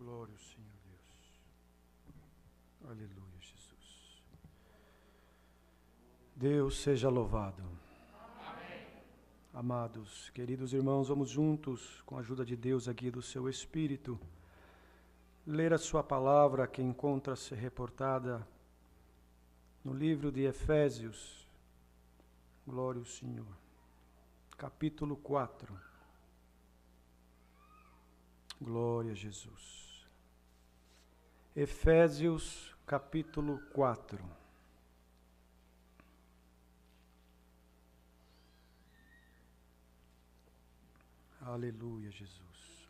Glória ao Senhor Deus. Aleluia, Jesus. Deus seja louvado. Amém. Amados, queridos irmãos, vamos juntos, com a ajuda de Deus aqui do seu Espírito, ler a sua palavra que encontra-se reportada no livro de Efésios. Glória ao Senhor. Capítulo 4. Glória a Jesus. Efésios, capítulo 4. Aleluia, Jesus.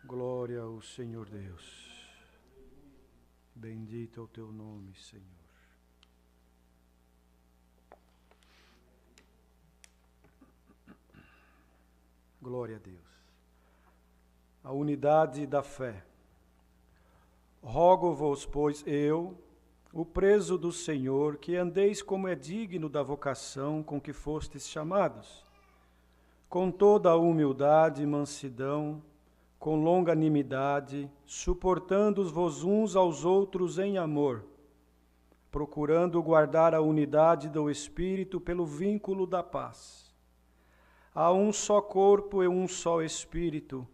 Glória ao Senhor Deus. Bendito é o teu nome, Senhor. Glória a Deus. A unidade da fé. Rogo-vos, pois eu, o preso do Senhor, que andeis como é digno da vocação com que fostes chamados, com toda a humildade e mansidão, com longanimidade, suportando-vos uns aos outros em amor, procurando guardar a unidade do Espírito pelo vínculo da paz. Há um só corpo e um só Espírito,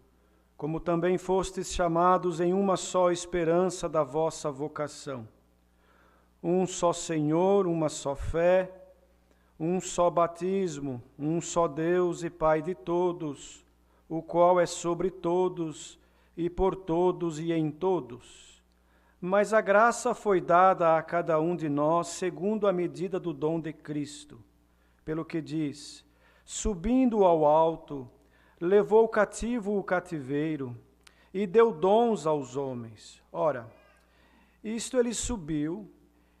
como também fostes chamados em uma só esperança da vossa vocação. Um só Senhor, uma só fé, um só batismo, um só Deus e Pai de todos, o qual é sobre todos e por todos e em todos. Mas a graça foi dada a cada um de nós segundo a medida do dom de Cristo, pelo que diz: subindo ao alto, levou cativo o cativeiro e deu dons aos homens. Ora, isto ele subiu,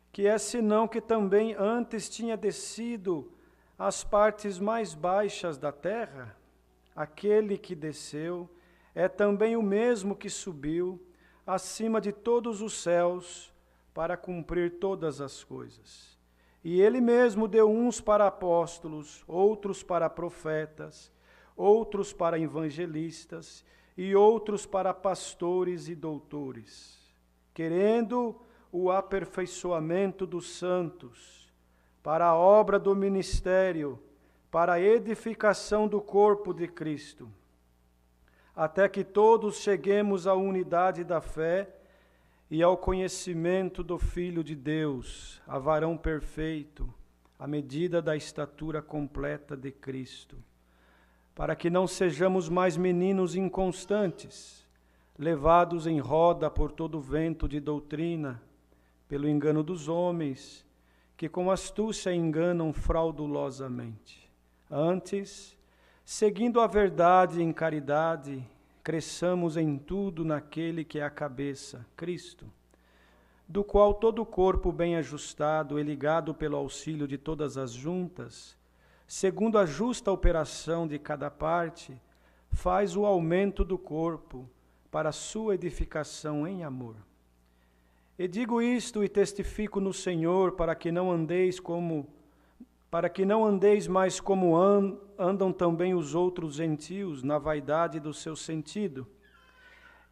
que é senão que também antes tinha descido às partes mais baixas da terra? Aquele que desceu é também o mesmo que subiu acima de todos os céus para cumprir todas as coisas. E ele mesmo deu uns para apóstolos, outros para profetas, outros para evangelistas e outros para pastores e doutores, querendo o aperfeiçoamento dos santos, para a obra do ministério, para a edificação do corpo de Cristo, até que todos cheguemos à unidade da fé e ao conhecimento do Filho de Deus, a varão perfeito, à medida da estatura completa de Cristo, para que não sejamos mais meninos inconstantes, levados em roda por todo vento de doutrina, pelo engano dos homens, que com astúcia enganam fraudulosamente. Antes, seguindo a verdade em caridade, cresçamos em tudo naquele que é a cabeça, Cristo, do qual todo o corpo bem ajustado e ligado pelo auxílio de todas as juntas, segundo a justa operação de cada parte, faz o aumento do corpo para a sua edificação em amor. E digo isto e testifico no Senhor, para que não andeis mais como andam também os outros gentios na vaidade do seu sentido,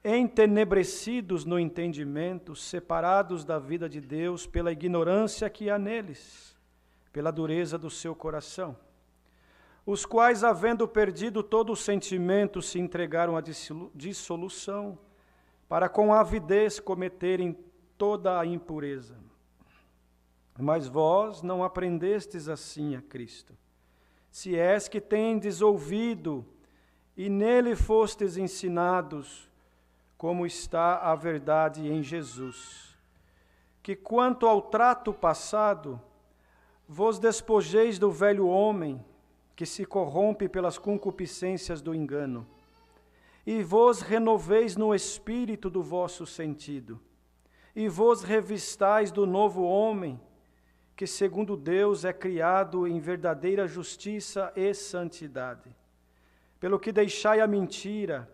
entenebrecidos no entendimento, separados da vida de Deus pela ignorância que há neles, pela dureza do seu coração, os quais, havendo perdido todo o sentimento, se entregaram à dissolução, para com avidez cometerem toda a impureza. Mas vós não aprendestes assim a Cristo. Se és que tendes ouvido e nele fostes ensinados, como está a verdade em Jesus, que quanto ao trato passado, vos despojeis do velho homem, que se corrompe pelas concupiscências do engano, e vos renoveis no espírito do vosso sentido, e vos revistais do novo homem, que segundo Deus é criado em verdadeira justiça e santidade. Pelo que deixai a mentira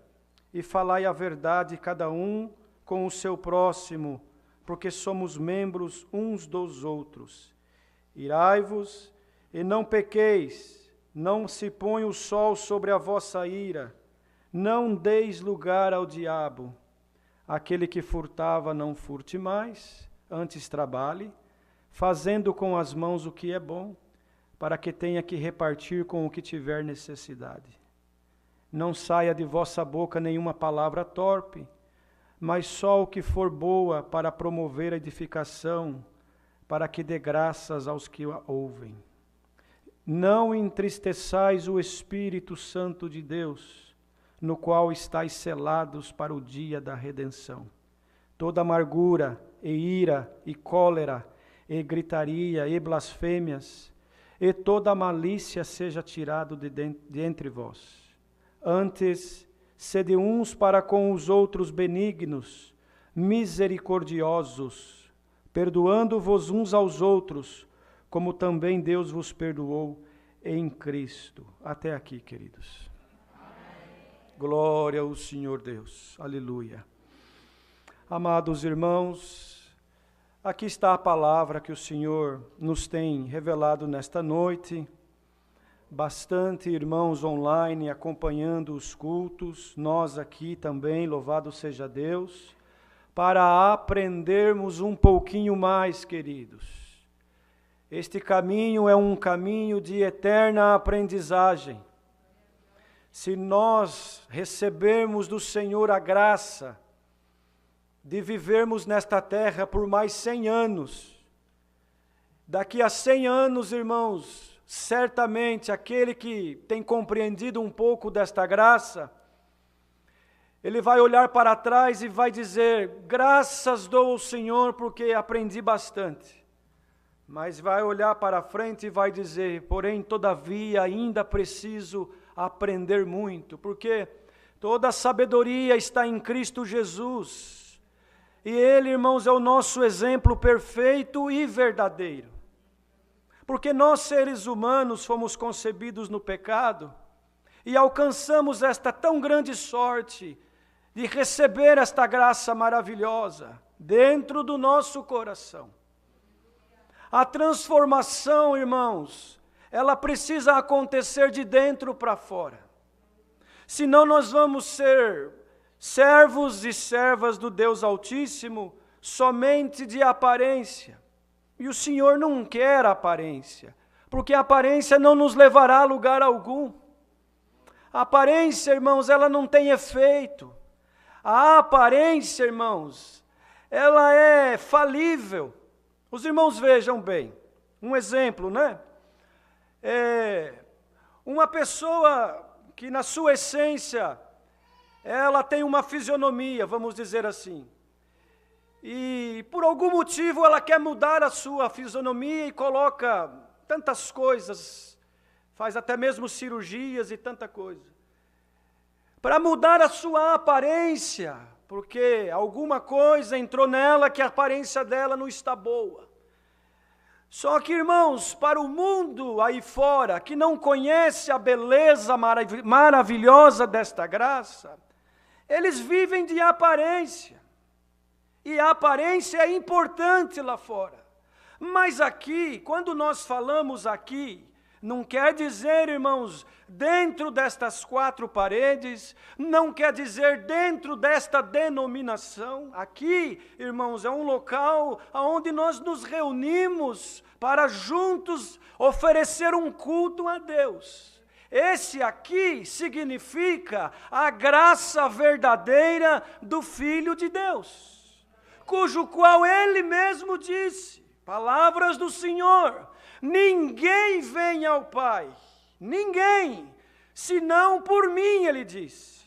e falai a verdade cada um com o seu próximo, porque somos membros uns dos outros. Irai-vos e não pequeis, não se põe o sol sobre a vossa ira, Não deis lugar ao diabo. Aquele que furtava, não furte mais, antes trabalhe, fazendo com as mãos o que é bom, para que tenha que repartir com o que tiver necessidade. Não saia de vossa boca nenhuma palavra torpe, mas só o que for boa para promover a edificação, para que dê graças aos que a ouvem. Não entristeçais o Espírito Santo de Deus, no qual estáis selados para o dia da redenção. Toda amargura, e ira, e cólera, e gritaria, e blasfêmias, e toda malícia seja tirado de entre vós. Antes, sede uns para com os outros benignos, misericordiosos, perdoando-vos uns aos outros, como também Deus vos perdoou em Cristo. Até aqui, queridos. Glória ao Senhor Deus. Aleluia. Amados irmãos, aqui está a palavra que o Senhor nos tem revelado nesta noite. Bastante irmãos online acompanhando os cultos, nós aqui também, louvado seja Deus, para aprendermos um pouquinho mais, queridos. Este caminho é um caminho de eterna aprendizagem. Se nós recebermos do Senhor a graça de vivermos nesta terra por mais 100 anos, daqui a 100 anos, irmãos, certamente aquele que tem compreendido um pouco desta graça, ele vai olhar para trás e vai dizer, graças dou ao Senhor porque aprendi bastante. Mas vai olhar para frente e vai dizer, porém, todavia, ainda preciso aprender muito, porque toda a sabedoria está em Cristo Jesus. E Ele, irmãos, é o nosso exemplo perfeito e verdadeiro. Porque nós, seres humanos, fomos concebidos no pecado e alcançamos esta tão grande sorte de receber esta graça maravilhosa dentro do nosso coração. A transformação, irmãos, ela precisa acontecer de dentro para fora. Senão nós vamos ser servos e servas do Deus Altíssimo somente de aparência. E o Senhor não quer aparência, porque a aparência não nos levará a lugar algum. A aparência, irmãos, ela não tem efeito. A aparência, irmãos, ela é falível. Os irmãos vejam bem, um exemplo, né? Uma pessoa que na sua essência, ela tem uma fisionomia, vamos dizer assim, e por algum motivo ela quer mudar a sua fisionomia e coloca tantas coisas, faz até mesmo cirurgias e tanta coisa, para mudar a sua aparência, porque alguma coisa entrou nela que a aparência dela não está boa. Só que, irmãos, para o mundo aí fora, que não conhece a beleza maravilhosa desta graça, eles vivem de aparência. E a aparência é importante lá fora. Mas aqui, quando nós falamos aqui, não quer dizer, irmãos, dentro destas 4 paredes, não quer dizer dentro desta denominação. Aqui, irmãos, é um local onde nós nos reunimos para juntos oferecer um culto a Deus. Esse aqui significa a graça verdadeira do Filho de Deus, cujo qual Ele mesmo disse, palavras do Senhor, ninguém vem ao Pai, ninguém, senão por mim, Ele disse.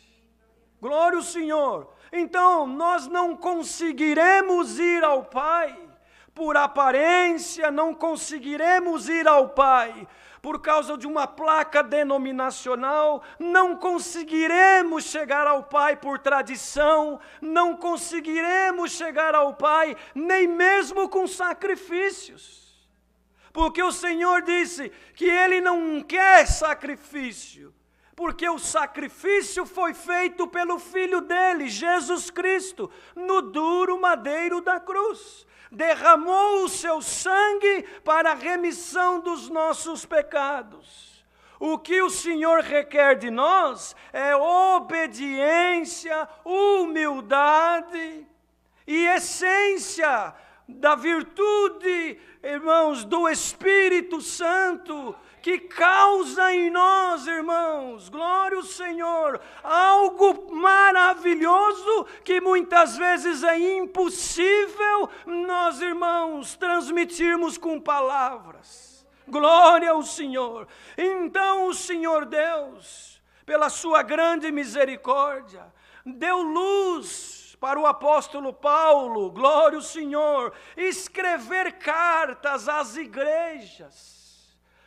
Glória ao Senhor. Então, nós não conseguiremos ir ao Pai por aparência, não conseguiremos ir ao Pai por causa de uma placa denominacional, não conseguiremos chegar ao Pai por tradição, não conseguiremos chegar ao Pai nem mesmo com sacrifícios. Porque o Senhor disse que Ele não quer sacrifício, porque o sacrifício foi feito pelo Filho dele, Jesus Cristo, no duro madeiro da cruz. Derramou o seu sangue para a remissão dos nossos pecados. O que o Senhor requer de nós é obediência, humildade e essência da virtude, irmãos, do Espírito Santo, que causa em nós, irmãos, glória ao Senhor, algo maravilhoso que muitas vezes é impossível nós, irmãos, transmitirmos com palavras. Glória ao Senhor. Então o Senhor Deus, pela sua grande misericórdia, deu luz para o apóstolo Paulo, glória ao Senhor, escrever cartas às igrejas.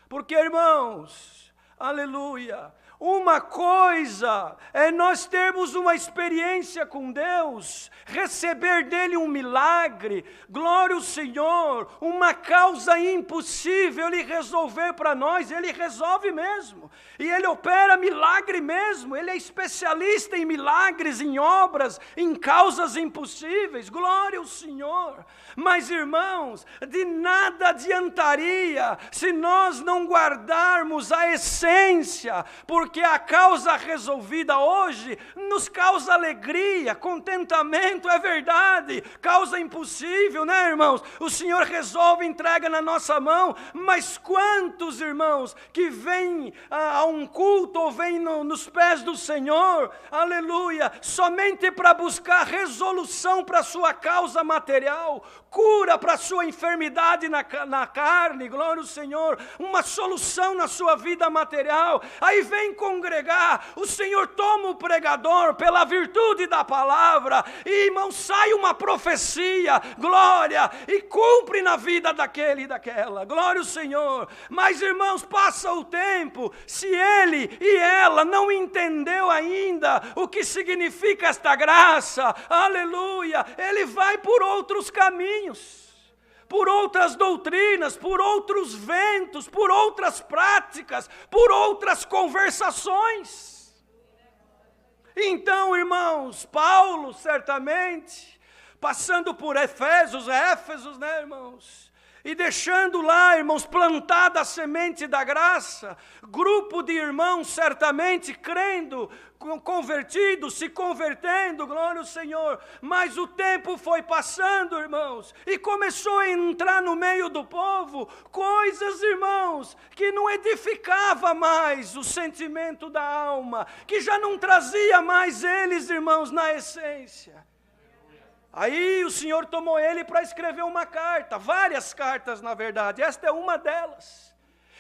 Porque, irmãos, aleluia, uma coisa é nós termos uma experiência com Deus, receber dele um milagre, glória ao Senhor, uma causa impossível ele resolver para nós, ele resolve mesmo, e ele opera milagre mesmo, ele é especialista em milagres, em obras, em causas impossíveis, glória ao Senhor. Mas, irmãos, de nada adiantaria se nós não guardarmos a essência, porque a causa resolvida hoje nos causa alegria, contentamento, é verdade, causa impossível, né, irmãos? O Senhor resolve, entrega na nossa mão, mas quantos, irmãos, que vêm a um culto ou vêm nos pés do Senhor, aleluia, somente para buscar resolução para a sua causa material, cura para a sua enfermidade na carne, glória ao Senhor, uma solução na sua vida material, aí vem congregar, o Senhor toma o pregador pela virtude da palavra, e irmão, sai uma profecia, glória, e cumpre na vida daquele e daquela, glória ao Senhor. Mas, irmãos, passa o tempo, se ele e ela não entendeu ainda o que significa esta graça, aleluia, ele vai por outros caminhos, por outras doutrinas, por outros ventos, por outras práticas, por outras conversações. Então, irmãos, Paulo certamente, passando por Éfesos, né, irmãos, e deixando lá, irmãos, plantada a semente da graça, grupo de irmãos certamente crendo, convertidos, se convertendo, glória ao Senhor, mas o tempo foi passando, irmãos, e começou a entrar no meio do povo coisas, irmãos, que não edificava mais o sentimento da alma, que já não trazia mais eles, irmãos, na essência. Aí o Senhor tomou ele para escrever uma carta, várias cartas na verdade, esta é uma delas.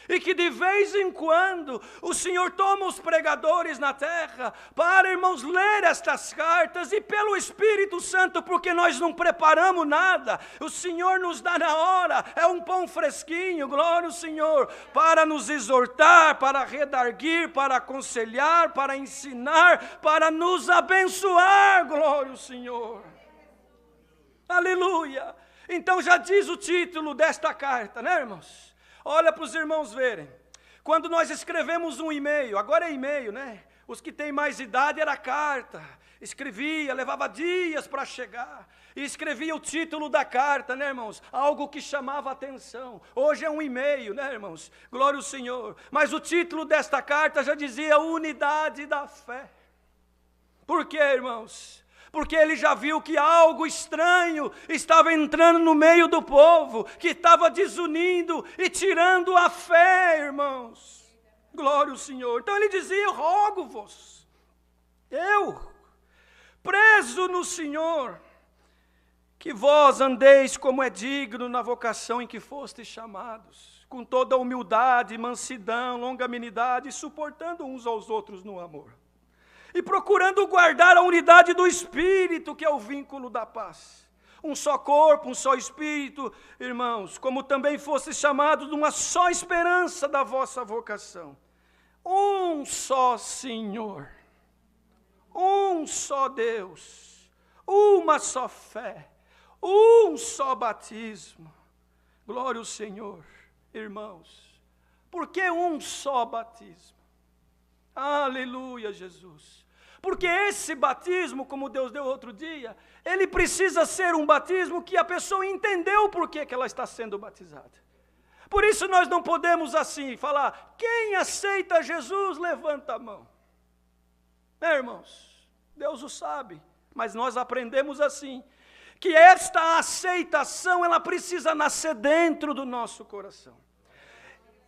E que de vez em quando o Senhor toma os pregadores na terra para, irmãos, ler estas cartas, e pelo Espírito Santo, porque nós não preparamos nada, o Senhor nos dá na hora, é um pão fresquinho, glória ao Senhor, para nos exortar, para redarguir, para aconselhar, para ensinar, para nos abençoar, glória ao Senhor. Aleluia! Então já diz o título desta carta, né, irmãos? Olha para os irmãos verem. Quando nós escrevemos um e-mail, agora é e-mail, né? Os que têm mais idade era carta. Escrevia, levava dias para chegar. E escrevia o título da carta, né, irmãos? Algo que chamava atenção. Hoje é um e-mail, né, irmãos? Glória ao Senhor. Mas o título desta carta já dizia unidade da fé. Por quê, irmãos? Porque ele já viu que algo estranho estava entrando no meio do povo, que estava desunindo e tirando a fé, irmãos. Glória ao Senhor. Então ele dizia, rogo-vos, eu, preso no Senhor, que vós andeis como é digno na vocação em que fostes chamados, com toda humildade, mansidão, longanimidade, suportando uns aos outros no amor. E procurando guardar a unidade do Espírito, que é o vínculo da paz. Um só corpo, um só Espírito, irmãos, como também fostes chamados de uma só esperança da vossa vocação. Um só Senhor, um só Deus, uma só fé, um só batismo. Glória ao Senhor, irmãos. Por que um só batismo? Aleluia, Jesus. Porque esse batismo, como Deus deu outro dia, ele precisa ser um batismo que a pessoa entendeu por que ela está sendo batizada. Por isso nós não podemos assim falar, quem aceita Jesus, levanta a mão. Irmãos, Deus o sabe, mas nós aprendemos assim, que esta aceitação, ela precisa nascer dentro do nosso coração.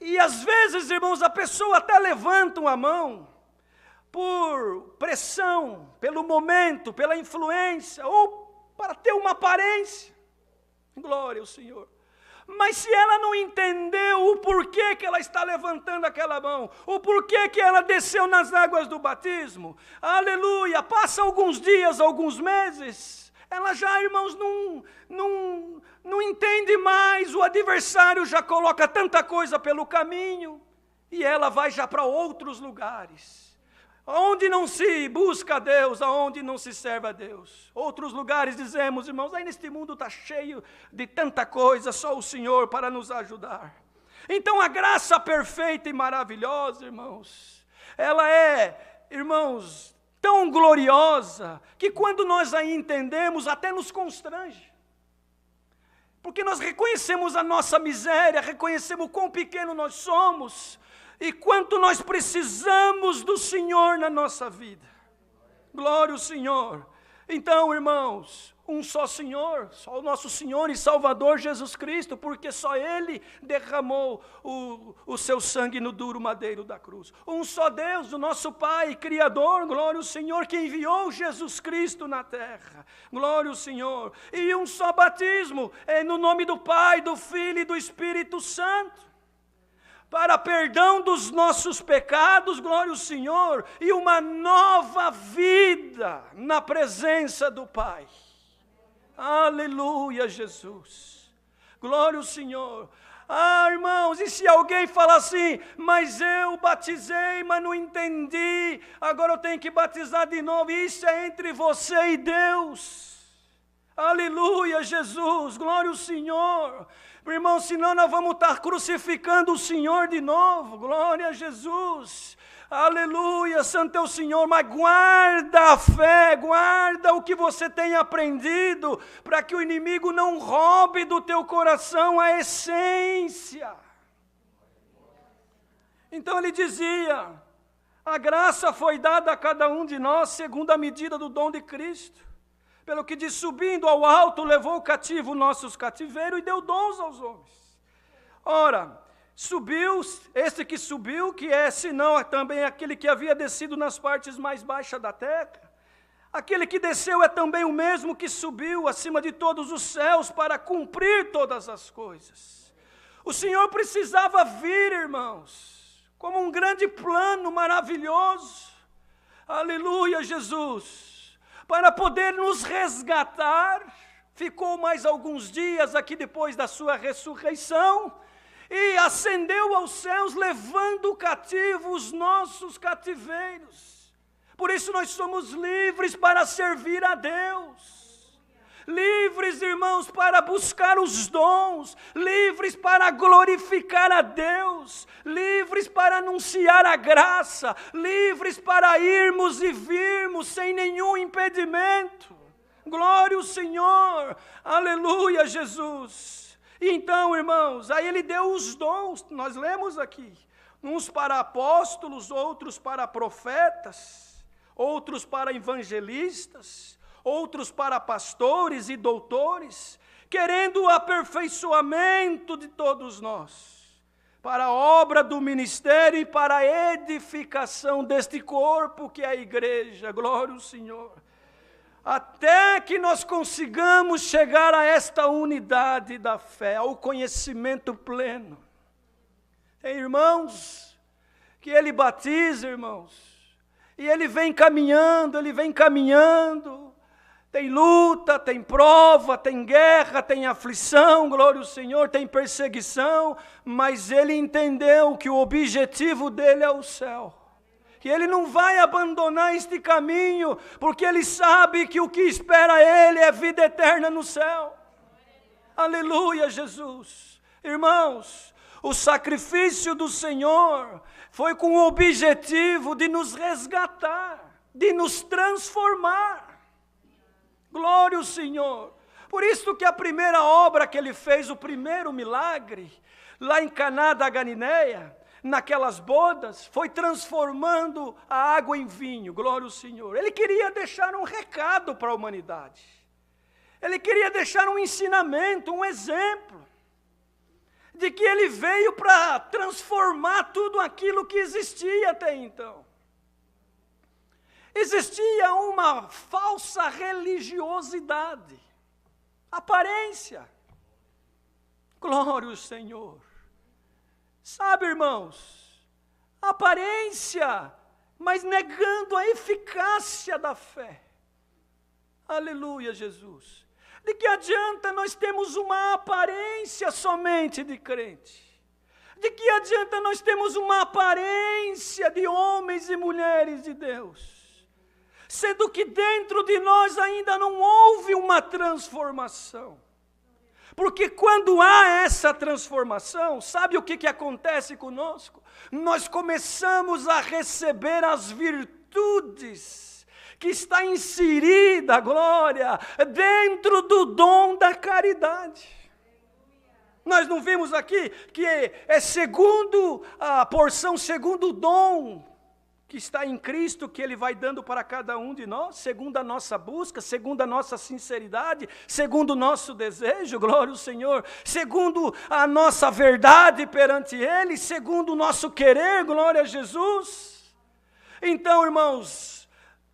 E às vezes, irmãos, a pessoa até levanta a mão, por pressão, pelo momento, pela influência, ou para ter uma aparência. Glória ao Senhor. Mas se ela não entendeu o porquê que ela está levantando aquela mão, o porquê que ela desceu nas águas do batismo, aleluia, passa alguns dias, alguns meses, ela já, irmãos, não entende mais, o adversário já coloca tanta coisa pelo caminho, e ela vai já para outros lugares. Onde não se busca a Deus, aonde não se serve a Deus. Outros lugares dizemos, irmãos, aí neste mundo está cheio de tanta coisa, só o Senhor para nos ajudar. Então a graça perfeita e maravilhosa, irmãos, ela é, irmãos, tão gloriosa, que quando nós a entendemos, até nos constrange. Porque nós reconhecemos a nossa miséria, reconhecemos o quão pequeno nós somos, e quanto nós precisamos do Senhor na nossa vida. Glória ao Senhor. Então, irmãos, um só Senhor, só o nosso Senhor e Salvador Jesus Cristo, porque só Ele derramou o seu sangue no duro madeiro da cruz. Um só Deus, o nosso Pai, Criador, glória ao Senhor, que enviou Jesus Cristo na terra. Glória ao Senhor. E um só batismo, no nome do Pai, do Filho e do Espírito Santo. Para perdão dos nossos pecados, glória ao Senhor, e uma nova vida na presença do Pai. Aleluia, Jesus. Glória ao Senhor. Irmãos, e se alguém falar assim, mas eu batizei, mas não entendi, agora eu tenho que batizar de novo, isso é entre você e Deus. Aleluia, Jesus, glória ao Senhor. Irmão, senão nós vamos estar crucificando o Senhor de novo. Glória a Jesus. Aleluia, santo é o Senhor. Mas guarda a fé, guarda o que você tem aprendido, para que o inimigo não roube do teu coração a essência. Então ele dizia, a graça foi dada a cada um de nós, segundo a medida do dom de Cristo. Pelo que diz, subindo ao alto, levou cativo nossos cativeiros e deu dons aos homens. Ora, subiu, esse que subiu, que é senão também aquele que havia descido nas partes mais baixas da terra. Aquele que desceu é também o mesmo que subiu acima de todos os céus para cumprir todas as coisas. O Senhor precisava vir, irmãos, como um grande plano maravilhoso. Aleluia, Jesus. Para poder nos resgatar, ficou mais alguns dias aqui depois da sua ressurreição, e ascendeu aos céus, levando cativo os nossos cativeiros. Por isso nós somos livres para servir a Deus. Livres, irmãos, para buscar os dons, livres para glorificar a Deus, livres para anunciar a graça, livres para irmos e virmos sem nenhum impedimento. Glória ao Senhor, aleluia, Jesus. E então, irmãos, aí ele deu os dons, nós lemos aqui, uns para apóstolos, outros para profetas, outros para evangelistas, outros para pastores e doutores, querendo o aperfeiçoamento de todos nós, para a obra do ministério e para a edificação deste corpo que é a igreja, glória ao Senhor, até que nós consigamos chegar a esta unidade da fé, ao conhecimento pleno. Tem irmãos que ele batiza, irmãos, e ele vem caminhando, tem luta, tem prova, tem guerra, tem aflição, glória ao Senhor, tem perseguição, mas ele entendeu que o objetivo dele é o céu. Que ele não vai abandonar este caminho, porque ele sabe que o que espera ele é vida eterna no céu. Aleluia, Jesus. Irmãos, o sacrifício do Senhor foi com o objetivo de nos resgatar, de nos transformar. Glória ao Senhor. Por isso que a primeira obra que ele fez, o primeiro milagre, lá em Caná da Galileia, naquelas bodas, foi transformando a água em vinho, glória ao Senhor. Ele queria deixar um recado para a humanidade. Ele queria deixar um ensinamento, um exemplo, de que ele veio para transformar tudo aquilo que existia até então. Existia uma falsa religiosidade, aparência. Glória ao Senhor. Sabe, irmãos, aparência, mas negando a eficácia da fé. Aleluia, Jesus. De que adianta nós termos uma aparência somente de crente? De que adianta nós termos uma aparência de homens e mulheres de Deus? Sendo que dentro de nós ainda não houve uma transformação. Porque quando há essa transformação, sabe o que acontece conosco? Nós começamos a receber as virtudes que está inserida, glória, dentro do dom da caridade. Nós não vimos aqui que é segundo a porção, segundo o dom que está em Cristo, que Ele vai dando para cada um de nós, segundo a nossa busca, segundo a nossa sinceridade, segundo o nosso desejo, glória ao Senhor, segundo a nossa verdade perante Ele, segundo o nosso querer, glória a Jesus. Então, irmãos,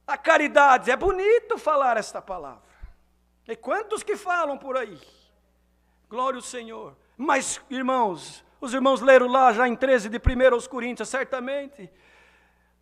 a caridade, é bonito falar esta palavra. E quantos que falam por aí? Glória ao Senhor. Mas, irmãos, os irmãos leram lá já em 13 de 1 Coríntios, certamente.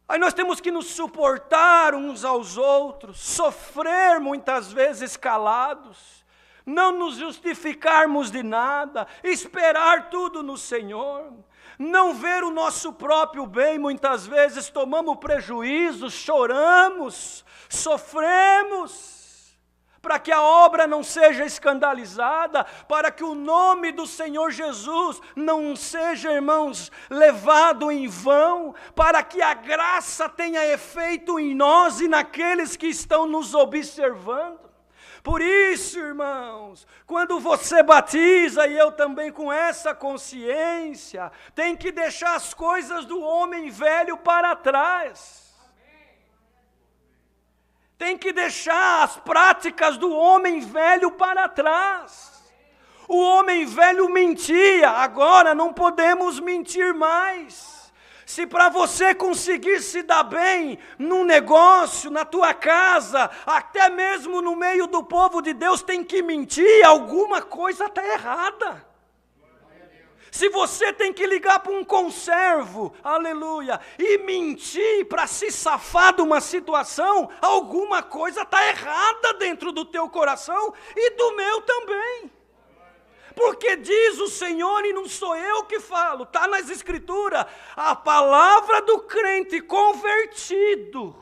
Aí nós temos que nos suportar uns aos outros, sofrer muitas vezes calados, não nos justificarmos de nada, esperar tudo no Senhor, não ver o nosso próprio bem, muitas vezes tomamos prejuízo, choramos, sofremos, para que a obra não seja escandalizada, para que o nome do Senhor Jesus não seja, irmãos, levado em vão, para que a graça tenha efeito em nós e naqueles que estão nos observando. Por isso, irmãos, quando você batiza, e eu também com essa consciência, tem que deixar as coisas do homem velho para trás. Tem que deixar as práticas do homem velho para trás. O homem velho mentia, agora não podemos mentir mais. Se para você conseguir se dar bem num negócio, na tua casa, até mesmo no meio do povo de Deus tem que mentir, alguma coisa está errada. Se você tem que ligar para um conservo, aleluia, e mentir para se safar de uma situação, alguma coisa está errada dentro do teu coração e do meu também. Porque diz o Senhor, e não sou eu que falo, está nas Escrituras, a palavra do crente convertido,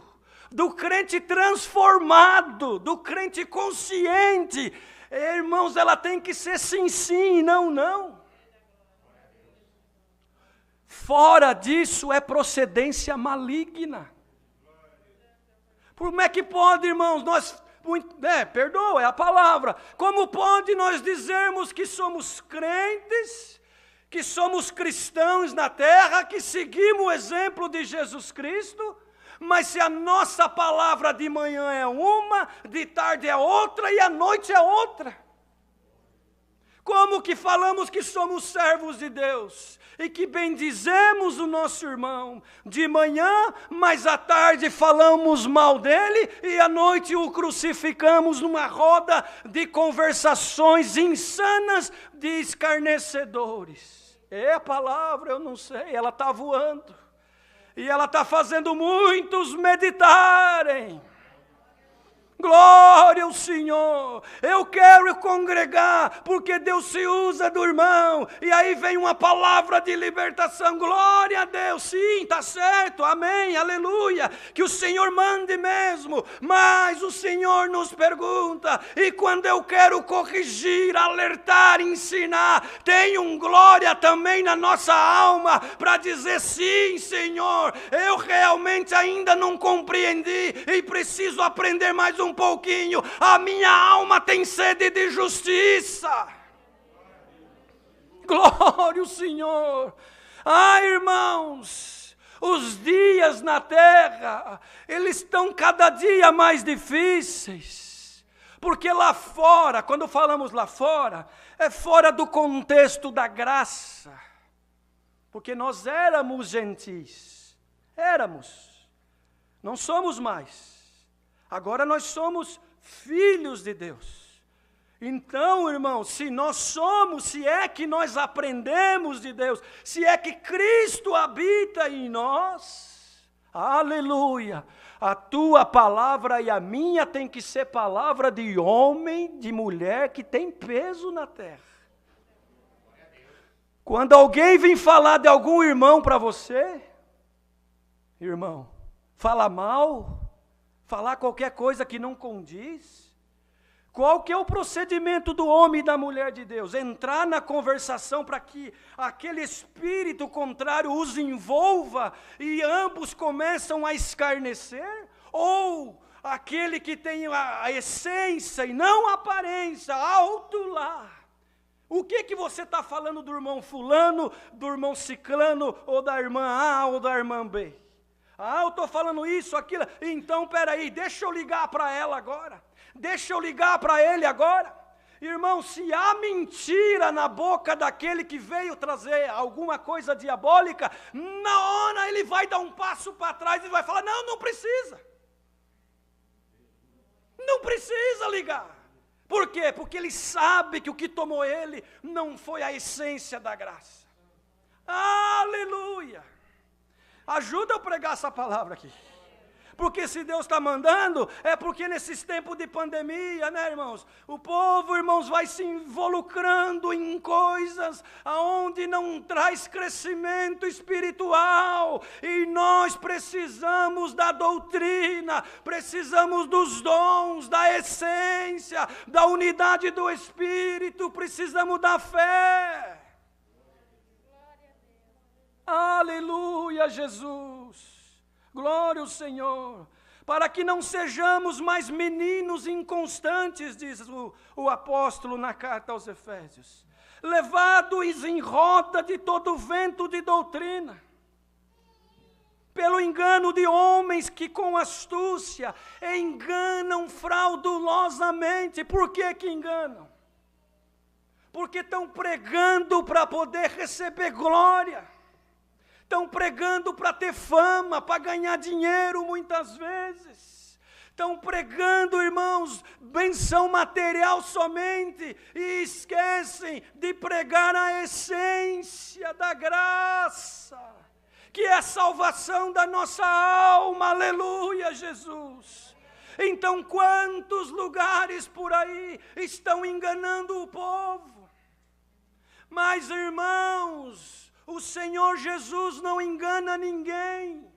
do crente transformado, do crente consciente, irmãos, ela tem que ser sim, sim, não, não. Fora disso é procedência maligna. Como é que pode, irmãos, perdoa, é a palavra. Como pode nós dizermos que somos crentes, que somos cristãos na terra, que seguimos o exemplo de Jesus Cristo, mas se a nossa palavra de manhã é uma, de tarde é outra e à noite é outra? Como que falamos que somos servos de Deus e que bendizemos o nosso irmão de manhã, mas à tarde falamos mal dele e à noite o crucificamos numa roda de conversações insanas de escarnecedores? É a palavra, eu não sei, ela está voando e ela está fazendo muitos meditarem. Glória ao Senhor, eu quero congregar, porque Deus se usa do irmão, e aí vem uma palavra de libertação, glória a Deus, sim, está certo, amém, aleluia, que o Senhor mande mesmo, mas o Senhor nos pergunta, e quando eu quero corrigir, alertar, ensinar, tem um glória também na nossa alma, para dizer sim, Senhor, eu realmente ainda não compreendi, e preciso aprender mais um pouquinho, a minha alma tem sede de justiça. Glória ao Senhor. Irmãos, os dias na terra, eles estão cada dia mais difíceis. Porque lá fora, quando falamos lá fora, é fora do contexto da graça. Porque nós éramos gentis. Éramos. Não somos mais. Agora nós somos filhos de Deus. Então, irmãos, se nós somos, se é que nós aprendemos de Deus, se é que Cristo habita em nós, aleluia, a tua palavra e a minha tem que ser palavra de homem, de mulher que tem peso na terra. Quando alguém vem falar de algum irmão para você, irmão, fala mal, falar qualquer coisa que não condiz, qual que é o procedimento do homem e da mulher de Deus? Entrar na conversação para que aquele espírito contrário os envolva e ambos começam a escarnecer? Ou aquele que tem a essência e não a aparência, alto lá? O que você está falando do irmão fulano, do irmão ciclano, ou da irmã A ou da irmã B? Eu estou falando isso, aquilo. Então, peraí, deixa eu ligar para ela agora. Deixa eu ligar para ele agora. Irmão, se há mentira na boca daquele que veio trazer alguma coisa diabólica, na hora ele vai dar um passo para trás e vai falar, não precisa. Não precisa ligar. Por quê? Porque ele sabe que o que tomou ele não foi a essência da graça. Aleluia. Ajuda eu a pregar essa palavra aqui. Porque se Deus está mandando, é porque nesses tempos de pandemia, né, irmãos? O povo, irmãos, vai se involucrando em coisas aonde não traz crescimento espiritual. E nós precisamos da doutrina, precisamos dos dons, da essência, da unidade do Espírito, precisamos da fé. Aleluia, Jesus. Glória ao Senhor, para que não sejamos mais meninos inconstantes, diz o apóstolo na carta aos Efésios, levados em roda de todo vento de doutrina, pelo engano de homens que com astúcia enganam fraudulosamente. Por que enganam? Porque estão pregando para poder receber glória. Estão pregando para ter fama, para ganhar dinheiro muitas vezes. Estão pregando, irmãos, benção material somente. E esquecem de pregar a essência da graça, que é a salvação da nossa alma. Aleluia, Jesus. Então, quantos lugares por aí estão enganando o povo? Mas, irmãos, o Senhor Jesus não engana ninguém.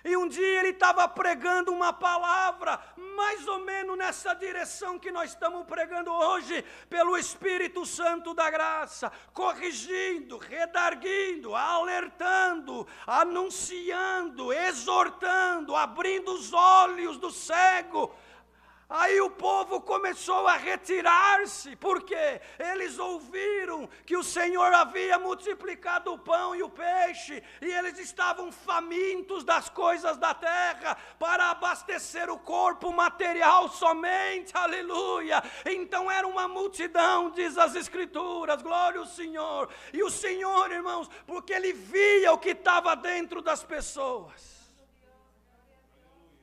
E um dia ele estava pregando uma palavra, mais ou menos nessa direção que nós estamos pregando hoje, pelo Espírito Santo da graça, corrigindo, redarguindo, alertando, anunciando, exortando, abrindo os olhos do cego. Aí o povo começou a retirar-se, porque eles ouviram que o Senhor havia multiplicado o pão e o peixe, e eles estavam famintos das coisas da terra, para abastecer o corpo material somente, aleluia. Então era uma multidão, diz as Escrituras, glória ao Senhor. E o Senhor, irmãos, porque Ele via o que estava dentro das pessoas.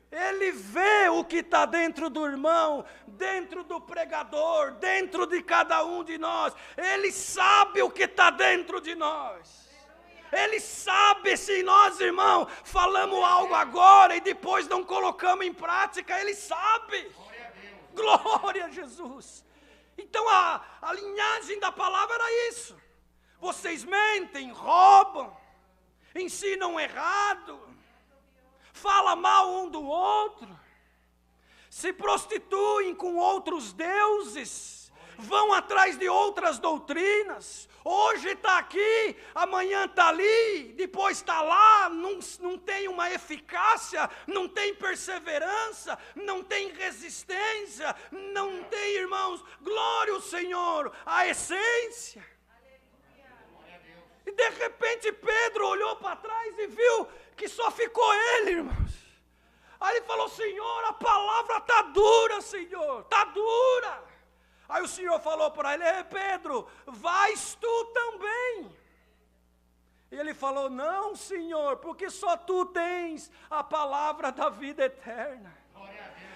Ele vê o que está dentro do irmão, dentro do pregador, dentro de cada um de nós. Ele sabe o que está dentro de nós. Ele sabe se nós, irmão, falamos algo agora e depois não colocamos em prática. Ele sabe. Glória a Jesus. Então a linhagem da palavra era isso. Vocês mentem, roubam, ensinam errado, fala mal um do outro, se prostituem com outros deuses, vão atrás de outras doutrinas. Hoje está aqui, amanhã está ali, depois está lá, não tem uma eficácia, não tem perseverança, não tem resistência, não tem, irmãos, glória ao Senhor, a essência. E de repente Pedro olhou para trás e viu que só ficou ele, irmãos. Aí ele falou: Senhor, a palavra está dura, Senhor, está dura. Aí o Senhor falou para ele: Pedro, vais tu também. E ele falou: não, Senhor, porque só tu tens a palavra da vida eterna.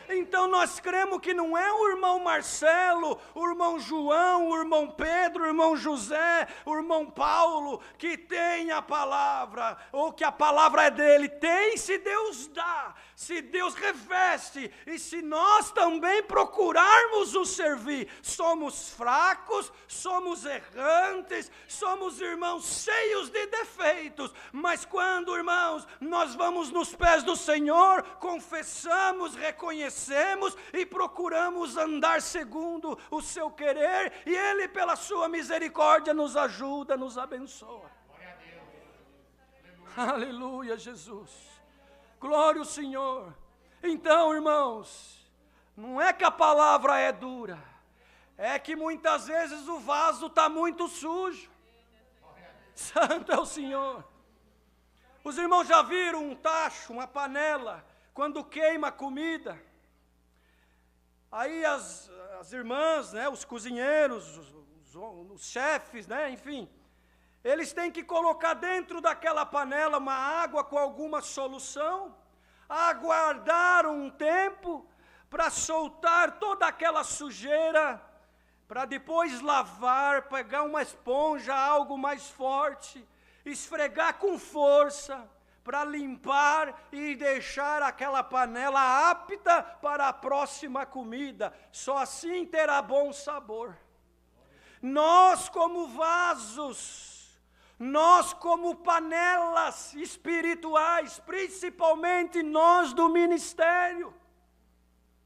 Então nós cremos que não é o irmão Marcelo, o irmão João, o irmão Pedro, o irmão José, o irmão Paulo que tem a palavra, ou que a palavra é dele. Tem se Deus dá, se Deus reveste, e se nós também procurarmos o servir. Somos fracos, somos errantes, somos irmãos cheios de defeitos, mas quando, irmãos, nós vamos nos pés do Senhor, confessamos, reconhecemos e procuramos andar segundo o seu querer, e Ele, pela sua misericórdia, nos ajuda, nos abençoa. Glória a Deus. Aleluia, Jesus. Glória ao Senhor. Então, irmãos, não é que a palavra é dura, é que muitas vezes o vaso está muito sujo. Santo é o Senhor. Os irmãos já viram um tacho, uma panela, quando queima a comida? Aí as irmãs, né, os cozinheiros, os chefes, né, enfim, eles têm que colocar dentro daquela panela uma água com alguma solução, aguardar um tempo para soltar toda aquela sujeira, para depois lavar, pegar uma esponja, algo mais forte, esfregar com força, para limpar e deixar aquela panela apta para a próxima comida. Só assim terá bom sabor. Nós como vasos, nós como panelas espirituais, principalmente nós do ministério,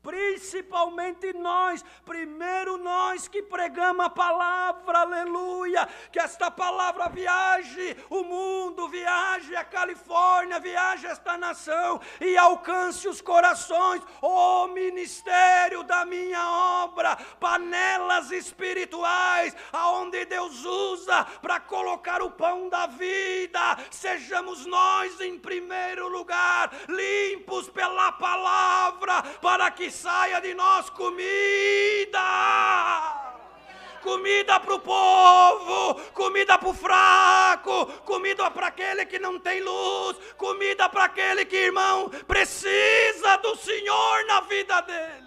principalmente nós, primeiro nós que pregamos a palavra, aleluia, que esta palavra viaje o mundo, viaje a Califórnia, viaje esta nação e alcance os corações. O ministério da minha obra, panelas espirituais, aonde Deus usa para colocar o pão da vida, sejamos nós em primeiro lugar, limpos pela palavra, para que saia de nós comida, comida para o povo, comida para o fraco, comida para aquele que não tem luz, comida para aquele que, irmão, precisa do Senhor na vida dele.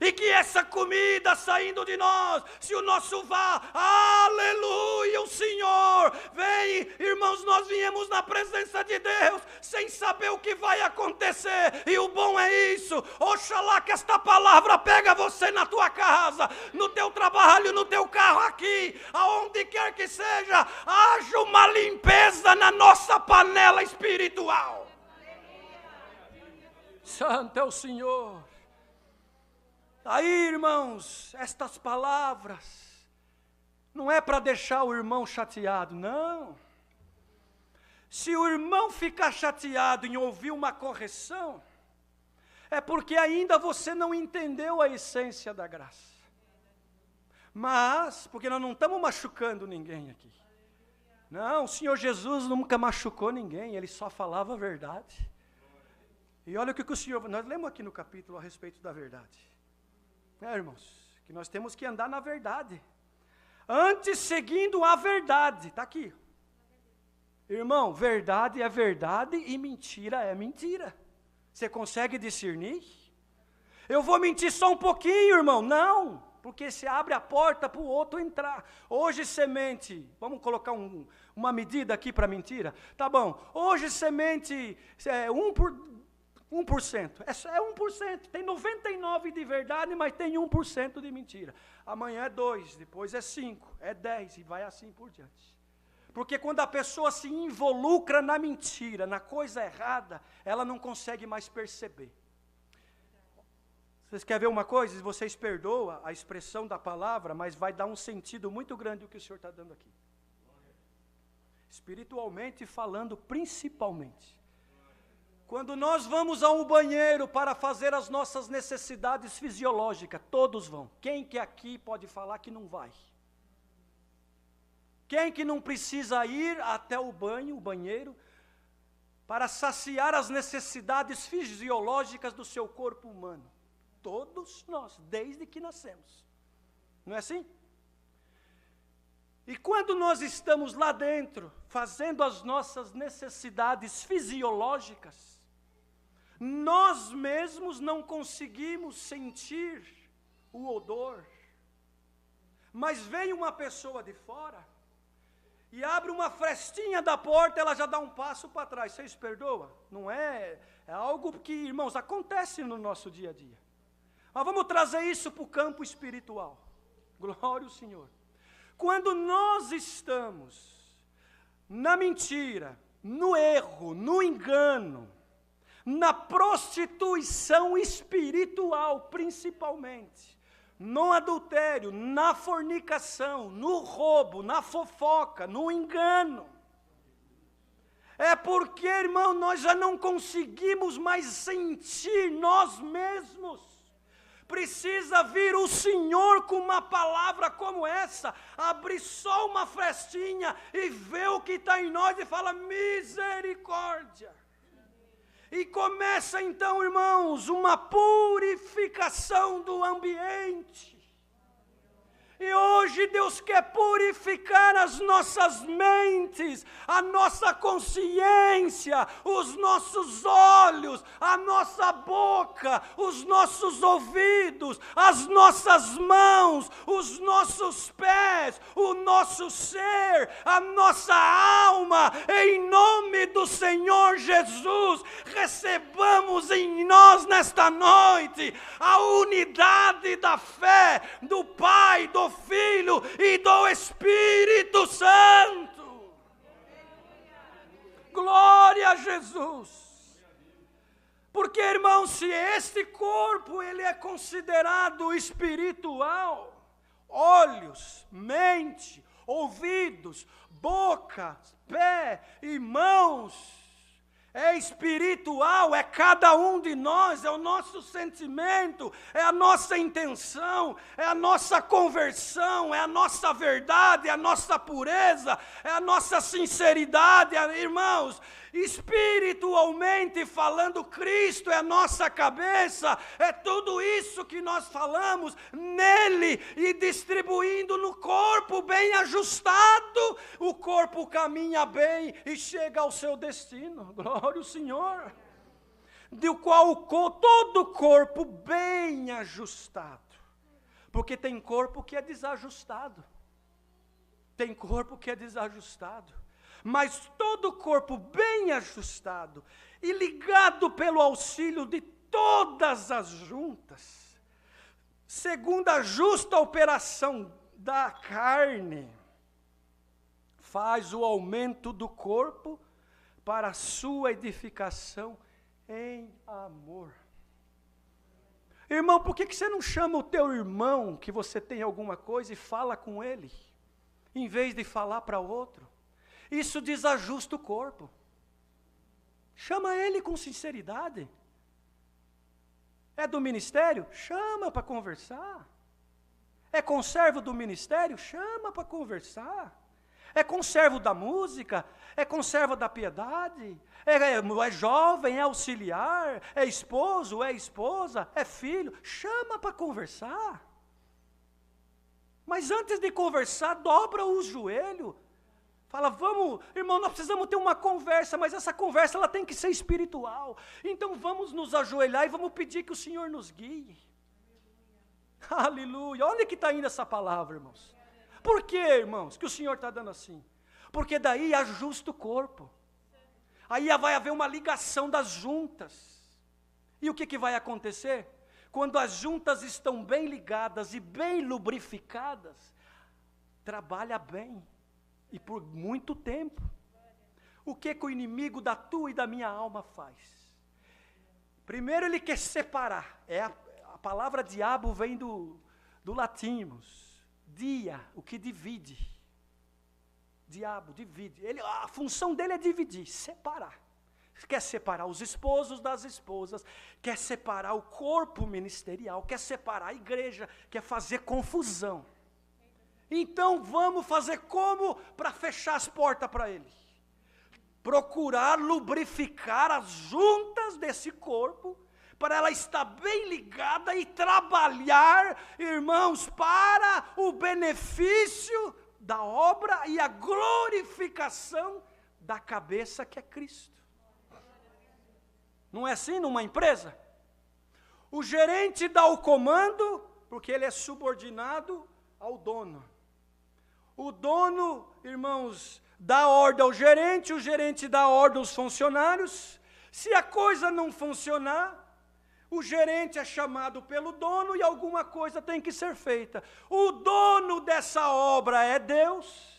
E que essa comida saindo de nós, se o nosso aleluia, o Senhor vem, irmãos, nós viemos na presença de Deus, sem saber o que vai acontecer, e o bom é isso. Oxalá que esta palavra pega você na tua casa, no teu trabalho, no teu carro aqui, aonde quer que seja, haja uma limpeza na nossa panela espiritual. Santo é o Senhor. Aí, irmãos, estas palavras não é para deixar o irmão chateado, não. Se o irmão ficar chateado em ouvir uma correção, é porque ainda você não entendeu a essência da graça. Mas, porque nós não estamos machucando ninguém aqui. Não, o Senhor Jesus nunca machucou ninguém, Ele só falava a verdade. E olha o que o Senhor, nós lemos aqui no capítulo a respeito da verdade. Irmãos, que nós temos que andar na verdade, antes seguindo a verdade, está aqui. Irmão, verdade é verdade e mentira é mentira. Você consegue discernir? Eu vou mentir só um pouquinho, irmão. Não, porque você abre a porta para o outro entrar. Hoje semente, vamos colocar uma medida aqui para mentira? Tá bom, hoje semente 1%. É 1%, tem 99% de verdade, mas tem 1% de mentira. Amanhã é 2%, depois é 5%, é 10% e vai assim por diante. Porque quando a pessoa se involucra na mentira, na coisa errada, ela não consegue mais perceber. Vocês querem ver uma coisa? Vocês perdoam a expressão da palavra, mas vai dar um sentido muito grande o que o Senhor está dando aqui. Espiritualmente falando, principalmente. Quando nós vamos a um banheiro para fazer as nossas necessidades fisiológicas, todos vão. Quem que aqui pode falar que não vai? Quem que não precisa ir até o banheiro, para saciar as necessidades fisiológicas do seu corpo humano? Todos nós, desde que nascemos. Não é assim? E quando nós estamos lá dentro, fazendo as nossas necessidades fisiológicas, nós mesmos não conseguimos sentir o odor. Mas vem uma pessoa de fora e abre uma frestinha da porta, ela já dá um passo para trás. Vocês perdoam? Não é? É algo que, irmãos, acontece no nosso dia a dia. Mas vamos trazer isso para o campo espiritual. Glória ao Senhor. Quando nós estamos na mentira, no erro, no engano, na prostituição espiritual, principalmente, no adultério, na fornicação, no roubo, na fofoca, no engano, é porque, irmão, nós já não conseguimos mais sentir nós mesmos. Precisa vir o Senhor com uma palavra como essa, abrir só uma frestinha e ver o que está em nós e fala misericórdia. E começa então, irmãos, uma purificação do ambiente. E hoje Deus quer purificar as nossas mentes, a nossa consciência, os nossos olhos, a nossa boca, os nossos ouvidos, as nossas mãos, os nossos pés, o nosso ser, a nossa alma. Em nome do Senhor Jesus, recebamos em nós nesta noite a unidade da fé do Pai, do Filho e do Espírito Santo. Glória a Jesus. Porque, irmão, se este corpo ele é considerado espiritual, olhos, mente, ouvidos, boca, pé e mãos, é espiritual, é cada um de nós, é o nosso sentimento, é a nossa intenção, é a nossa conversão, é a nossa verdade, é a nossa pureza, é a nossa sinceridade, irmãos. Espiritualmente falando, Cristo é a nossa cabeça, é tudo isso que nós falamos nele e distribuindo no corpo bem ajustado, o corpo caminha bem e chega ao seu destino. Glória ao Senhor. Do qual todo o corpo bem ajustado, porque tem corpo que é desajustado, tem corpo que é desajustado. Mas todo o corpo bem ajustado e ligado pelo auxílio de todas as juntas, segundo a justa operação da carne, faz o aumento do corpo para a sua edificação em amor. Irmão, por que você não chama o teu irmão que você tem alguma coisa e fala com ele, em vez de falar para outro? Isso desajusta o corpo. Chama ele com sinceridade. É do ministério? Chama para conversar. É conservo do ministério? Chama para conversar. É conservo da música? É conservo da piedade? É jovem? É auxiliar? É esposo? É esposa? É filho? Chama para conversar. Mas antes de conversar, dobra os joelhos. Fala, vamos, irmão, nós precisamos ter uma conversa, mas essa conversa ela tem que ser espiritual. Então vamos nos ajoelhar e vamos pedir que o Senhor nos guie. Aleluia. Onde que está indo essa palavra, irmãos? Por que, irmãos, que o Senhor está dando assim? Porque daí ajusta o corpo. Aí vai haver uma ligação das juntas. E o que vai acontecer? Quando as juntas estão bem ligadas e bem lubrificadas, trabalha bem. E por muito tempo. O que o inimigo da tua e da minha alma faz? Primeiro ele quer separar. É a palavra diabo vem do latim, irmãos. Dia, o que divide. Diabo, divide. A função dele é dividir, separar. Quer separar os esposos das esposas, quer separar o corpo ministerial, quer separar a igreja, quer fazer confusão. Então vamos fazer como para fechar as portas para ele? Procurar lubrificar as juntas desse corpo, para ela estar bem ligada e trabalhar, irmãos, para o benefício da obra e a glorificação da cabeça que é Cristo. Não é assim numa empresa? O gerente dá o comando, porque ele é subordinado ao dono. O dono, irmãos, dá ordem ao gerente, o gerente dá ordem aos funcionários. Se a coisa não funcionar, o gerente é chamado pelo dono e alguma coisa tem que ser feita. O dono dessa obra é Deus.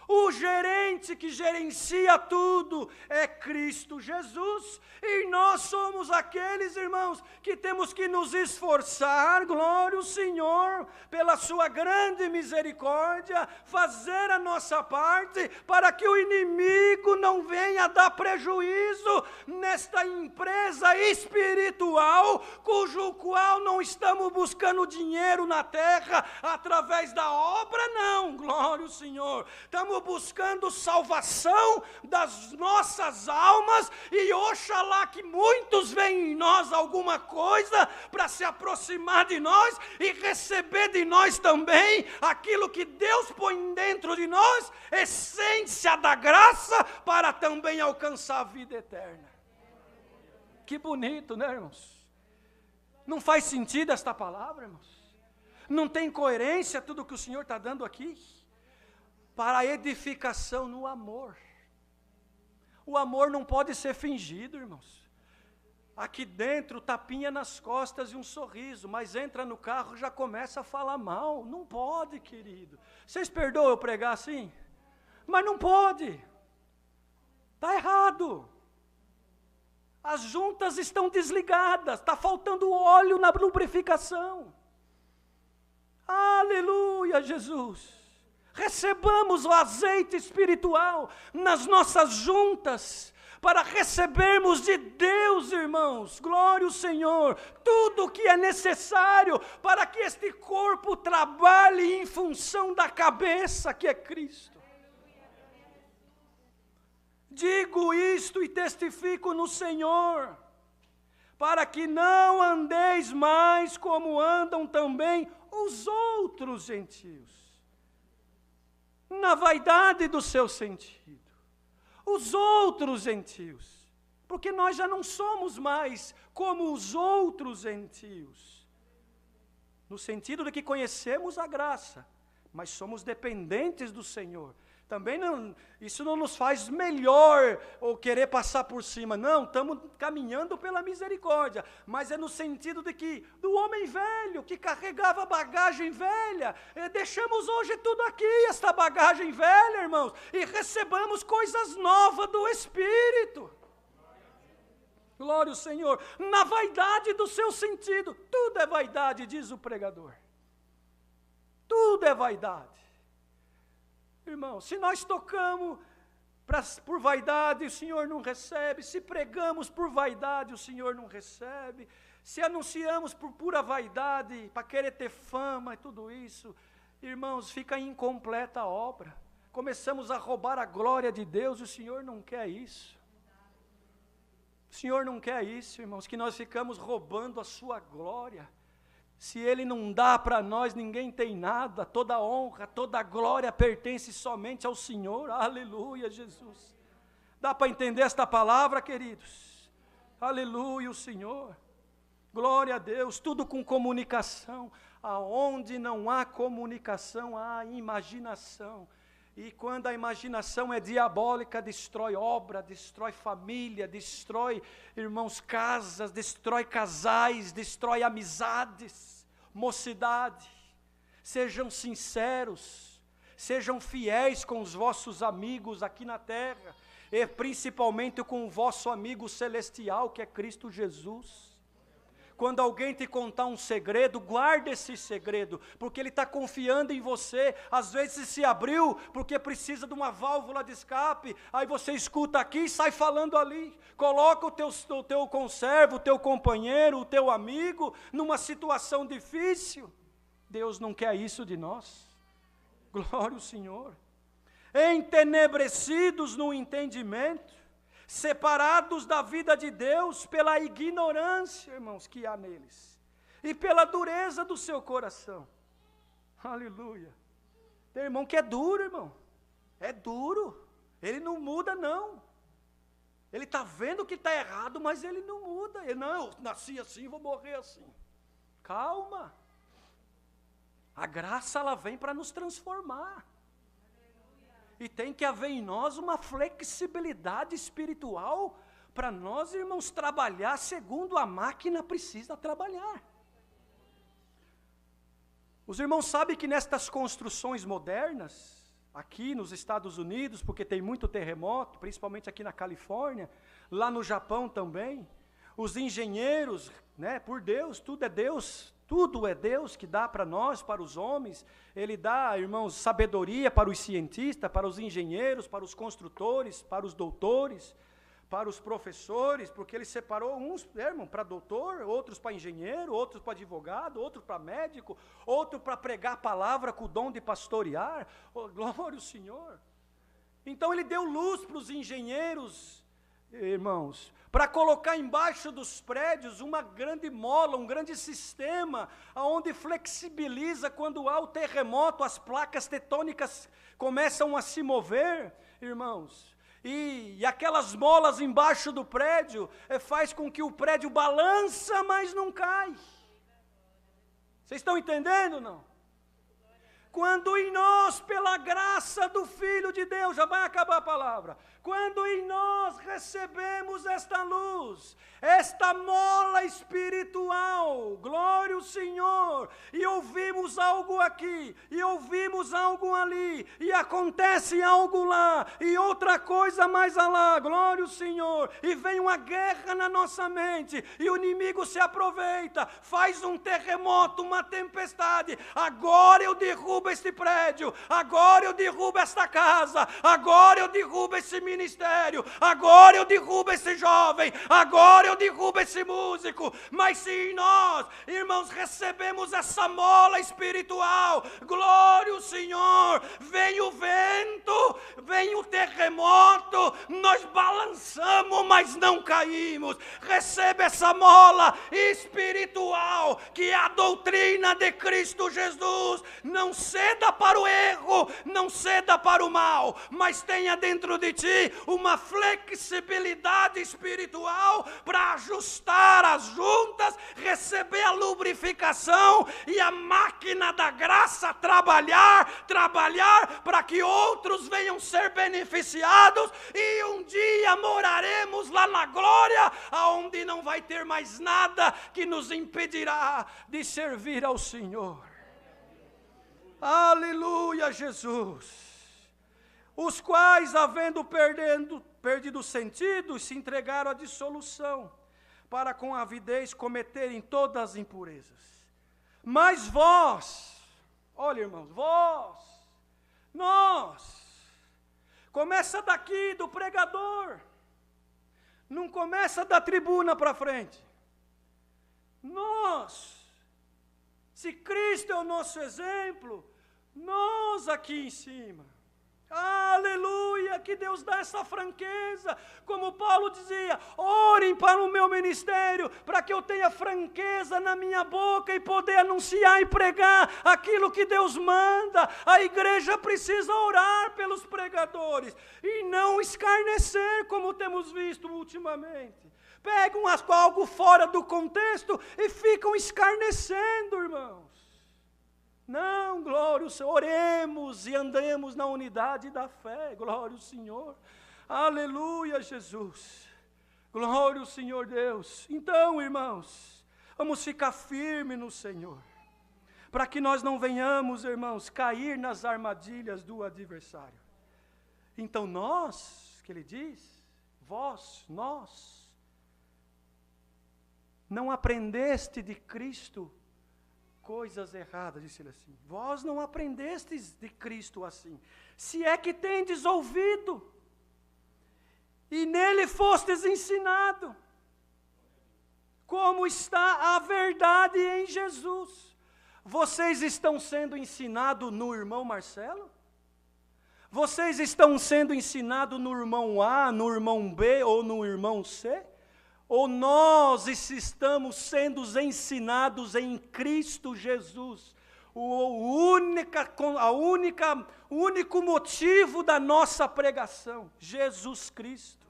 O gerente que gerencia tudo é Cristo Jesus, e nós somos aqueles, irmãos, que temos que nos esforçar, glória ao Senhor, pela sua grande misericórdia, fazer a nossa parte, para que o inimigo não venha dar prejuízo nesta empresa espiritual, cujo qual não estamos buscando dinheiro na terra, através da obra, não, glória ao Senhor, estamos buscando salvação das nossas almas, e oxalá que muitos veem em nós alguma coisa para se aproximar de nós e receber de nós também aquilo que Deus põe dentro de nós, essência da graça, para também alcançar a vida eterna. Que bonito, né, irmãos? Não faz sentido esta palavra, irmãos? Não tem coerência tudo que o Senhor está dando aqui? Para a edificação no amor. O amor não pode ser fingido, irmãos. Aqui dentro, tapinha nas costas e um sorriso, mas entra no carro e já começa a falar mal. Não pode, querido. Vocês perdoam eu pregar assim? Mas não pode. Está errado. As juntas estão desligadas, está faltando óleo na lubrificação. Aleluia, Jesus. Recebamos o azeite espiritual nas nossas juntas, para recebermos de Deus, irmãos, glória ao Senhor, tudo o que é necessário para que este corpo trabalhe em função da cabeça que é Cristo. Digo isto e testifico no Senhor, para que não andeis mais como andam também os outros gentios, na vaidade do seu sentido. Os outros gentios, porque nós já não somos mais como os outros gentios, no sentido de que conhecemos a graça, mas somos dependentes do Senhor. Também não, isso não nos faz melhor ou querer passar por cima, não, estamos caminhando pela misericórdia, mas é no sentido de que, do homem velho, que carregava bagagem velha, deixamos hoje tudo aqui, esta bagagem velha, irmãos, e recebamos coisas novas do Espírito. Glória ao Senhor, na vaidade do seu sentido, tudo é vaidade, diz o pregador, tudo é vaidade. Irmão, se nós tocamos por vaidade, o Senhor não recebe. Se pregamos por vaidade, o Senhor não recebe. Se anunciamos por pura vaidade, para querer ter fama e tudo isso, irmãos, fica incompleta a obra. Começamos a roubar a glória de Deus, e o Senhor não quer isso. O Senhor não quer isso, irmãos, que nós ficamos roubando a sua glória. Se Ele não dá para nós, ninguém tem nada. Toda honra, toda glória pertence somente ao Senhor. Aleluia, Jesus. Dá para entender esta palavra, queridos? Aleluia, o Senhor. Glória a Deus, tudo com comunicação. Aonde não há comunicação, há imaginação. E quando a imaginação é diabólica, destrói obra, destrói família, destrói, irmãos, casas, destrói casais, destrói amizades, mocidade. Sejam sinceros, sejam fiéis com os vossos amigos aqui na terra, e principalmente com o vosso amigo celestial, que é Cristo Jesus. Quando alguém te contar um segredo, guarde esse segredo, porque ele está confiando em você. Às vezes se abriu porque precisa de uma válvula de escape, aí você escuta aqui e sai falando ali. Coloca o teu conservo, o teu companheiro, o teu amigo numa situação difícil. Deus não quer isso de nós. Glória ao Senhor. Entenebrecidos no entendimento, separados da vida de Deus pela ignorância, irmãos, que há neles, e pela dureza do seu coração. Aleluia. Tem irmão que é duro, irmão. É duro. Ele não muda, não. Ele está vendo que está errado, mas ele não muda. Ele, não, eu nasci assim, vou morrer assim. Calma. A graça, ela vem para nos transformar. E tem que haver em nós uma flexibilidade espiritual para nós, irmãos, trabalhar segundo a máquina precisa trabalhar. Os irmãos sabem que nestas construções modernas, aqui nos Estados Unidos, porque tem muito terremoto, principalmente aqui na Califórnia, lá no Japão também, os engenheiros, né, por Deus, tudo é Deus que dá para nós, para os homens. Ele dá, irmãos, sabedoria para os cientistas, para os engenheiros, para os construtores, para os doutores, para os professores, porque ele separou uns, irmão, para doutor, outros para engenheiro, outros para advogado, outros para médico, outro para pregar a palavra com o dom de pastorear. Oh, glória ao Senhor. Então ele deu luz para os engenheiros, irmãos, para colocar embaixo dos prédios uma grande mola, um grande sistema, onde flexibiliza quando há o terremoto, as placas tectônicas começam a se mover, irmãos, e aquelas molas embaixo do prédio faz com que o prédio balança, mas não cai. Vocês estão entendendo, não? Quando em nós, pela graça do Filho de Deus, já vai acabar a palavra, quando em nós recebemos esta luz, esta mola espiritual, glória ao Senhor, e ouvimos algo aqui, e ouvimos algo ali, e acontece algo lá, e outra coisa mais lá, glória ao Senhor, e vem uma guerra na nossa mente, e o inimigo se aproveita, faz um terremoto, uma tempestade, agora eu derrubo este prédio, agora eu derrubo esta casa, agora eu derrubo esse ministério, agora eu derrubo esse jovem, agora eu derrubo esse músico. Mas se em nós, irmãos, recebemos essa mola espiritual, glória ao Senhor, vem o vento, vem o terremoto, nós balançamos, mas não caímos. Recebe essa mola espiritual, que é a doutrina de Cristo Jesus. Não ceda para o erro, não ceda para o mal, mas tenha dentro de ti uma flexibilidade espiritual para ajustar as juntas, receber a lubrificação e a máquina da graça trabalhar para que outros venham ser beneficiados, e um dia moraremos lá na glória, aonde não vai ter mais nada que nos impedirá de servir ao Senhor. Aleluia, Jesus. Os quais, havendo perdido o sentido, se entregaram à dissolução, para com avidez cometerem todas as impurezas. Mas vós, olha, irmãos, nós, começa daqui do pregador, não começa da tribuna para frente. Nós, se Cristo é o nosso exemplo, nós aqui em cima, aleluia, que Deus dá essa franqueza, como Paulo dizia, orem para o meu ministério, para que eu tenha franqueza na minha boca e poder anunciar e pregar aquilo que Deus manda. A igreja precisa orar pelos pregadores, e não escarnecer, como temos visto ultimamente. Pegam algo fora do contexto e ficam escarnecendo, irmãos. Não, glória ao Senhor, oremos e andemos na unidade da fé, glória ao Senhor, aleluia, Jesus, glória ao Senhor Deus. Então, irmãos, vamos ficar firmes no Senhor, para que nós não venhamos, irmãos, cair nas armadilhas do adversário. Então nós, que ele diz, vós, nós não aprendeste de Cristo coisas erradas, disse ele assim. Vós não aprendestes de Cristo assim, se é que tendes ouvido, e nele fostes ensinado, como está a verdade em Jesus. Vocês estão sendo ensinados no irmão Marcelo? Vocês estão sendo ensinados no irmão A, no irmão B ou no irmão C? Ou nós estamos sendo ensinados em Cristo Jesus? O único motivo da nossa pregação, Jesus Cristo.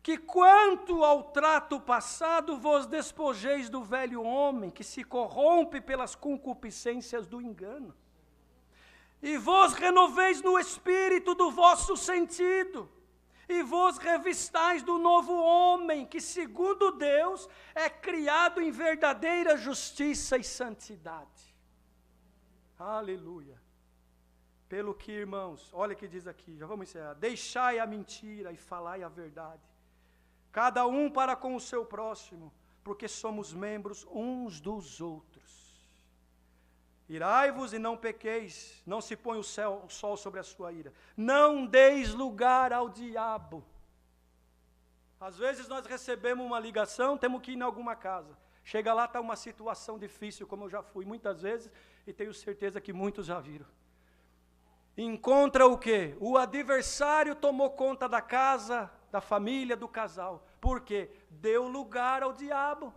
Que quanto ao trato passado, vos despojeis do velho homem, que se corrompe pelas concupiscências do engano. E vos renoveis no espírito do vosso sentido, e vos revistais do novo homem, que segundo Deus é criado em verdadeira justiça e santidade. Aleluia. Pelo que, irmãos, olha o que diz aqui, já vamos encerrar. Deixai a mentira e falai a verdade, cada um para com o seu próximo, porque somos membros uns dos outros. Irai-vos e não pequeis, não se põe o sol sobre a sua ira. Não deis lugar ao diabo. Às vezes nós recebemos uma ligação, temos que ir em alguma casa. Chega lá, está uma situação difícil, como eu já fui muitas vezes, e tenho certeza que muitos já viram. Encontra o quê? O adversário tomou conta da casa, da família, do casal. Por quê? Deu lugar ao diabo.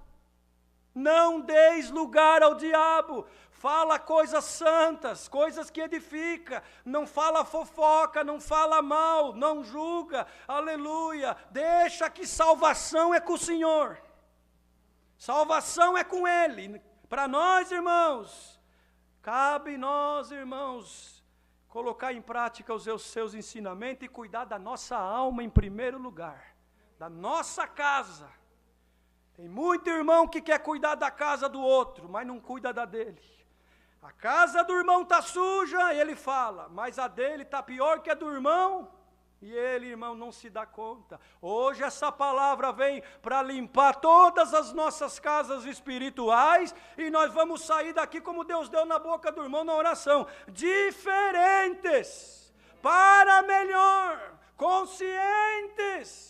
Não deis lugar ao diabo. Fala coisas santas, coisas que edificam. Não fala fofoca, não fala mal, não julga. Aleluia. Deixa que salvação é com o Senhor. Salvação é com Ele. Para nós, irmãos, cabe nós, irmãos, colocar em prática os seus ensinamentos e cuidar da nossa alma em primeiro lugar. Da nossa casa. Tem muito irmão que quer cuidar da casa do outro, mas não cuida da dele. A casa do irmão está suja, ele fala, mas a dele está pior que a do irmão, e ele, irmão, não se dá conta. Hoje essa palavra vem para limpar todas as nossas casas espirituais, e nós vamos sair daqui como Deus deu na boca do irmão na oração, diferentes, para melhor, conscientes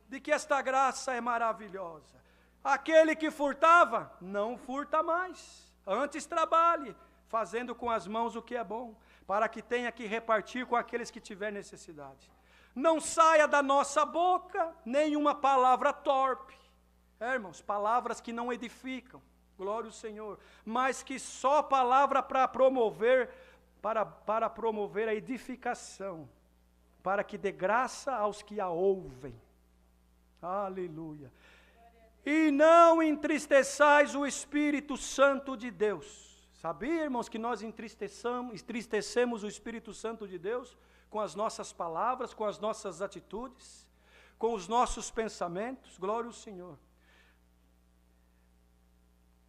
de que esta graça é maravilhosa. Aquele que furtava, não furta mais. Antes trabalhe, fazendo com as mãos o que é bom, para que tenha que repartir com aqueles que tiver necessidade. Não saia da nossa boca nenhuma palavra torpe. Irmãos, palavras que não edificam, glória ao Senhor, mas que só palavra para promover a edificação, para que dê graça aos que a ouvem. Aleluia. E não entristeçais o Espírito Santo de Deus. Sabia, irmãos, que nós entristecemos o Espírito Santo de Deus com as nossas palavras, com as nossas atitudes, com os nossos pensamentos? Glória ao Senhor.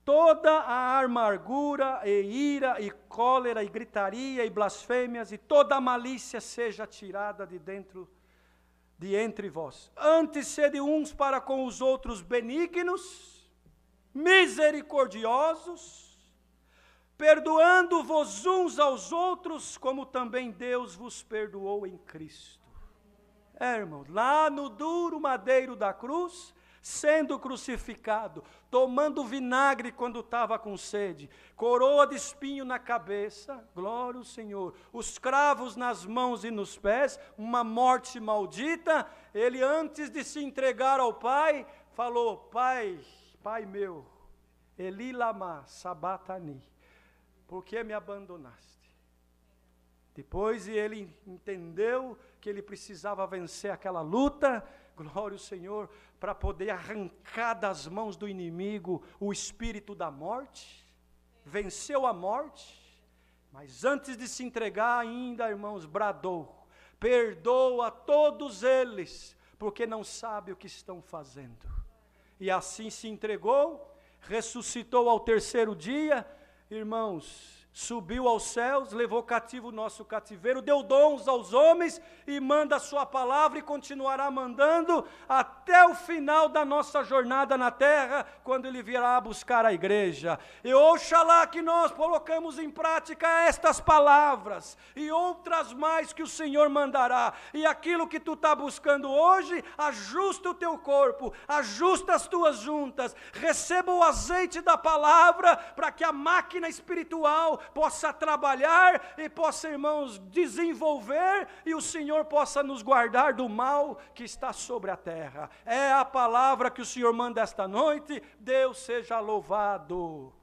Toda a amargura e ira e cólera e gritaria e blasfêmias e toda a malícia seja tirada de entre vós. Antes sede uns para com os outros benignos, misericordiosos, perdoando-vos uns aos outros, como também Deus vos perdoou em Cristo. Irmãos, lá no duro madeiro da cruz, sendo crucificado, tomando vinagre quando estava com sede, coroa de espinho na cabeça, glória ao Senhor, os cravos nas mãos e nos pés, uma morte maldita, ele antes de se entregar ao Pai, falou, Pai meu, Eli lama sabatani, por que me abandonaste? Depois ele entendeu que ele precisava vencer aquela luta, glória ao Senhor, para poder arrancar das mãos do inimigo o espírito da morte, venceu a morte, mas antes de se entregar ainda, irmãos, bradou, perdoa todos eles, porque não sabe o que estão fazendo. E assim se entregou, ressuscitou ao terceiro dia, irmãos, subiu aos céus, levou cativo o nosso cativeiro, deu dons aos homens e manda a sua palavra e continuará mandando até o final da nossa jornada na terra, quando ele virá buscar a igreja. E oxalá que nós colocamos em prática estas palavras e outras mais que o Senhor mandará. E aquilo que tu está buscando hoje, ajusta o teu corpo, ajusta as tuas juntas, receba o azeite da palavra para que a máquina espiritual possa trabalhar e possa, irmãos, desenvolver e o Senhor possa nos guardar do mal que está sobre a terra. É a palavra que o Senhor manda esta noite. Deus seja louvado.